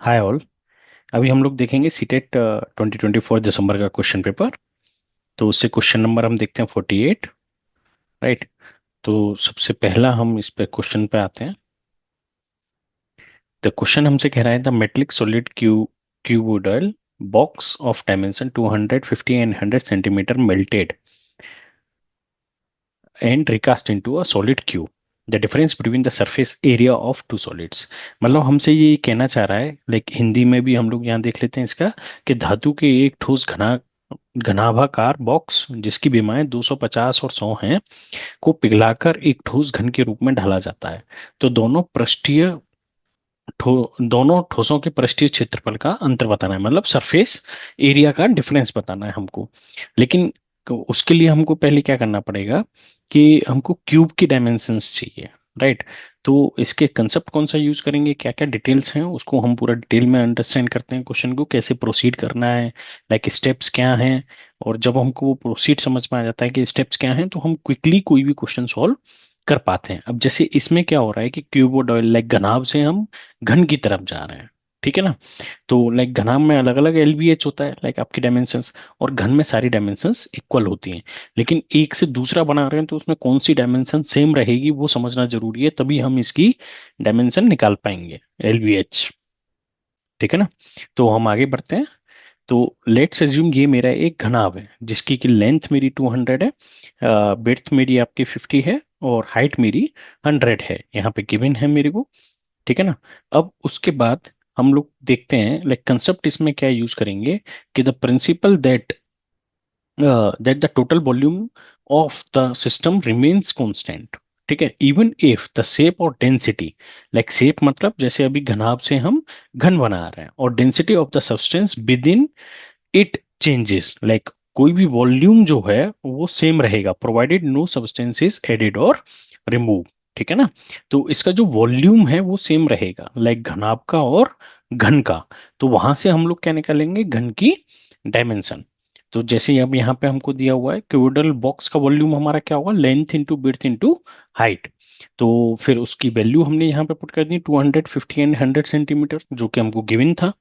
Hi all. अभी हम लोग देखेंगे सीटेट 2024 दिसंबर का क्वेश्चन पेपर। तो उससे क्वेश्चन नंबर हम देखते हैं 48। राइट। तो सबसे पहला हम इस पे क्वेश्चन पे आते हैं। द क्वेश्चन हमसे कह रहा है the metallic solid cuboidal box of dimension 250 and 100 centimetre melted and recast into a solid cube. The difference between the surface area of two solids. मतलब हमसे ये कहना चाह रहा है, लाइक हिंदी में भी हम लोग यहाँ देख लेते हैं इसका, कि धातु के एक ठोस घनाभाकार बॉक्स जिसकी विमाएं 250 और 100 हैं को पिघलाकर एक ठोस घन के रूप में ढाला जाता है। तो दोनों ठोसों के पृष्ठीय क्षेत्रफल का अंतर बताना है, मतलब सरफेस एरिया का डिफरेंस बताना है हमको। लेकिन उसके लिए हमको पहले क्या करना पड़ेगा कि हमको क्यूब की डायमेंशंस चाहिए। राइट। तो इसके कंसेप्ट कौन सा यूज करेंगे, क्या क्या डिटेल्स हैं, उसको हम पूरा डिटेल में अंडरस्टैंड करते हैं, क्वेश्चन को कैसे प्रोसीड करना है, लाइक स्टेप्स क्या हैं। और जब हमको वो प्रोसीड समझ में आ जाता है कि स्टेप्स क्या हैं, तो हम क्विकली कोई भी क्वेश्चन सॉल्व कर पाते हैं। अब जैसे इसमें क्या हो रहा है कि क्यूबोइड लाइक घनाभ से हम घन की तरफ जा रहे हैं। ठीक है ना। तो लाइक घनाभ में अलग अलग एलवीएच होता है, लाइक आपकी डायमेंशंस, और घन में सारी डायमेंशंस इक्वल होती हैं। लेकिन एक से दूसरा बना रहे हैं तो उसमें कौन सी डायमेंशन सेम रहेगी वो समझना जरूरी है, तभी हम इसकी डायमेंशन निकाल पाएंगे, एलवीएच। ठीक है ना। तो हम आगे बढ़ते हैं। तो लेट्स एज्यूम ये मेरा एक घनाभ है जिसकी की लेंथ मेरी 200 है, विड्थ मेरी आपकी 50 है, और हाइट मेरी 100 है, यहाँ पे गिवन है मेरे को। ठीक है ना। अब उसके बाद हम लोग देखते हैं, लाइक कंसेप्ट इसमें क्या यूज करेंगे, कि the principal that the total volume of the system remains constant. ठीक है, इवन इफ द शेप और डेंसिटी, लाइक शेप मतलब जैसे अभी घनाभ से हम घन बना रहे हैं, और density of the substance with in it changes, like कोई भी वॉल्यूम जो है वो सेम रहेगा, provided no substance is added और रिमूव। ठीक है ना। तो इसका जो वॉल्यूम है वो सेम रहेगा, लाइक घनाभ का और घन का। तो वहां से हम लोग क्या निकालेंगे, घन की डायमेंशन। तो जैसे अब यहाँ पे हमको दिया हुआ है क्यूबिडल बॉक्स का वॉल्यूम हमारा क्या होगा, length into width into height. तो फिर उसकी वैल्यू हमने यहाँ पे पुट कर दी 250 एंड 100 सेंटीमीटर, जो कि हमको गिवन था।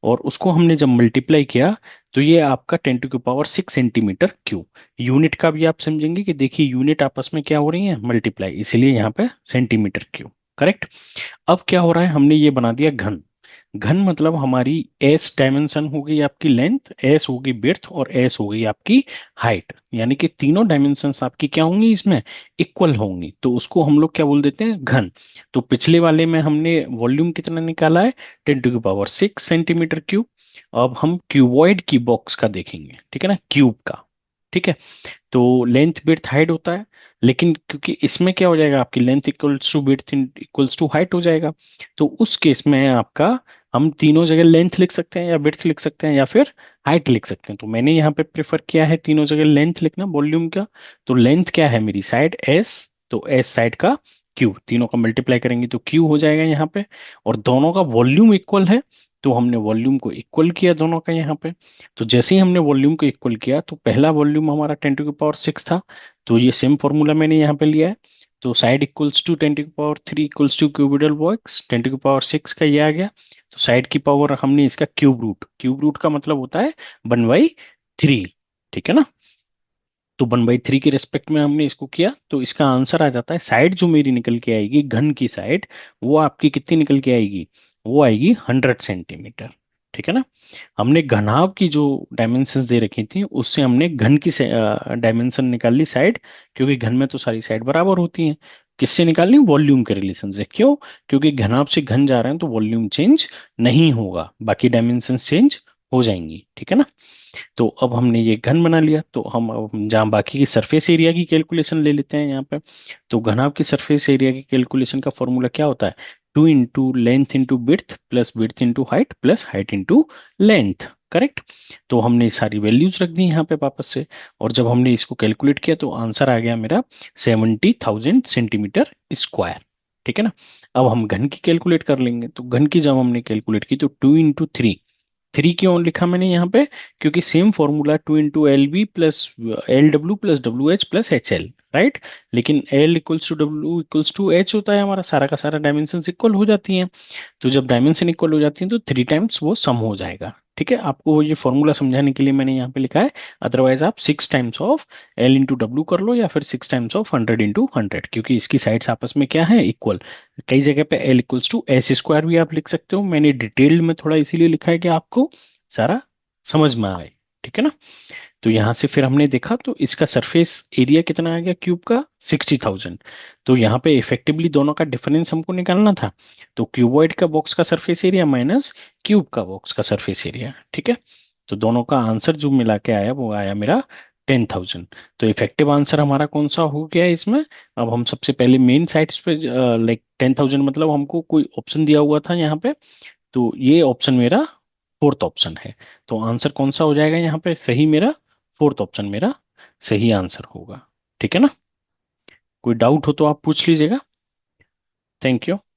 और उसको हमने जब मल्टीप्लाई किया तो ये आपका 10 to the power 6 centimetre cube. Unit का भी आप समझेंगे कि देखिए यूनिट आपस में क्या हो रही है, मल्टीप्लाई, इसीलिए यहाँ पे सेंटीमीटर क्यूब। करेक्ट। अब क्या हो रहा है, हमने ये बना दिया घन। घन मतलब हमारी एस डायमेंशन हो गई आपकी लेंथ, एस होगी विड्थ, और एस हो गई आपकी हाइट, यानी कि तीनों डायमेंशंस आपकी क्या होंगी, इसमें इक्वल होंगी। तो उसको हम लोग क्या बोल देते हैं, घन। तो पिछले वाले में हमने वॉल्यूम कितना निकाला है, 10 to the power 6 centimetre cube. अब हम क्यूबॉइड की बॉक्स का देखेंगे, ठीक है ना, क्यूब का। ठीक है। तो लेंथ विड्थ हाइट होता है, लेकिन क्योंकि इसमें क्या हो जाएगा, आपकी length equals to width equals to height हो जाएगा। तो उस केस में आपका, हम तीनों जगह लेंथ लिख सकते हैं या विड्थ लिख सकते हैं या फिर हाइट लिख सकते हैं। तो मैंने यहाँ पे प्रेफर किया है तीनों जगह लेंथ लिखना वॉल्यूम का। तो लेंथ क्या है मेरी, साइड एस, तो एस साइड का क्यू, तीनों का मल्टीप्लाई करेंगे तो क्यू हो जाएगा यहाँ पे। और दोनों का वॉल्यूम इक्वल है, तो हमने वॉल्यूम को इक्वल किया दोनों का यहाँ पे। तो जैसे ही हमने वॉल्यूम को इक्वल किया तो पहला वॉल्यूम हमारा 10 टू द पावर 6 था, तो ये सेम फॉर्मूला मैंने यहाँ पे लिया है। तो side equals to 10 to the power 3 equals to cuboidal box, 10 to the power 6 का ये आ गया। तो साइड की पावर हमने इसका क्यूब रूट का मतलब होता है 1/3। ठीक है ना। तो 1/3 के रेस्पेक्ट में हमने इसको किया, तो इसका आंसर आ जाता है, साइड जो मेरी निकल के आएगी घन की साइड, वो आपकी कितनी निकल के आएगी, वो आएगी 100 सेंटीमीटर। ठीक है ना। हमने घनाभ की जो डायमेंशंस दे रखी थी उससे हमने घन की डायमेंशन निकाल ली साइड, क्योंकि घन में तो सारी साइड बराबर होती हैं। किससे निकालनी, वॉल्यूम के रिलेशन से। क्यों, क्योंकि घनाभ से घन जा रहे हैं तो वॉल्यूम चेंज नहीं होगा, बाकी डायमेंशन चेंज हो जाएंगी। ठीक है ना। तो अब हमने ये घन बना लिया, तो हम अब जहाँ बाकी की सरफेस एरिया की कैलकुलेशन ले लेते हैं यहाँ पे। तो घनाभ की सरफेस एरिया की कैलकुलेशन का फॉर्मूला क्या होता है, 2 into length into width plus width into height plus height into length. Correct. तो हमने सारी वैल्यूज रख दी यहाँ पे वापस से, और जब हमने इसको कैलकुलेट किया तो आंसर आ गया मेरा 70,000 सेंटीमीटर स्क्वायर। ठीक है ना। अब हम घन की कैलकुलेट कर लेंगे। तो घन की जब हमने कैलकुलेट की तो 2 इंटू 3, 3 क्यों लिखा मैंने यहाँ पे, क्योंकि same formula 2 into L B plus L W plus W H plus H L, right. लेकिन L equals to W equals to H होता है, हमारा सारा का सारा डायमेंशन इक्वल हो जाती हैं। तो जब डायमेंशन इक्वल हो जाती हैं तो 3 टाइम्स वो सम हो जाएगा। ठीक है, आपको ये फॉर्मूला समझाने के लिए मैंने यहाँ पे लिखा है। अदरवाइज आप 6 times of L into W कर लो, या फिर 6 टाइम्स ऑफ 100 इंटू 100, क्योंकि इसकी साइड्स आपस में क्या है, इक्वल। कई जगह पे L equals to S square भी आप लिख सकते हो, मैंने डिटेल्ड में थोड़ा इसीलिए लिखा है कि आपको सारा समझ में आए। ठीक है ना। तो यहां से फिर हमने देखा तो इसका सरफेस एरिया कितना आ गया क्यूब का, 60,000। तो यहाँ पे इफेक्टिवली दोनों का डिफरेंस हमको निकालना था। तो क्यूबॉइड का बॉक्स का सरफेस एरिया माइनस क्यूब का बॉक्स का सरफेस एरिया। ठीक है। तो दोनों का आंसर जो मिला के आया वो आया मेरा 10,000। तो इफेक्टिव आंसर हमारा कौन सा हो गया इसमें। अब हम सबसे पहले मेन साइट्स पे, लाइक 10,000 मतलब हमको कोई ऑप्शन दिया हुआ था यहाँ पे, तो ये ऑप्शन मेरा फोर्थ ऑप्शन है। तो आंसर कौन सा हो जाएगा यहाँ पे सही, मेरा फोर्थ ऑप्शन मेरा सही आंसर होगा। ठीक है ना। कोई डाउट हो तो आप पूछ लीजिएगा। Thank you.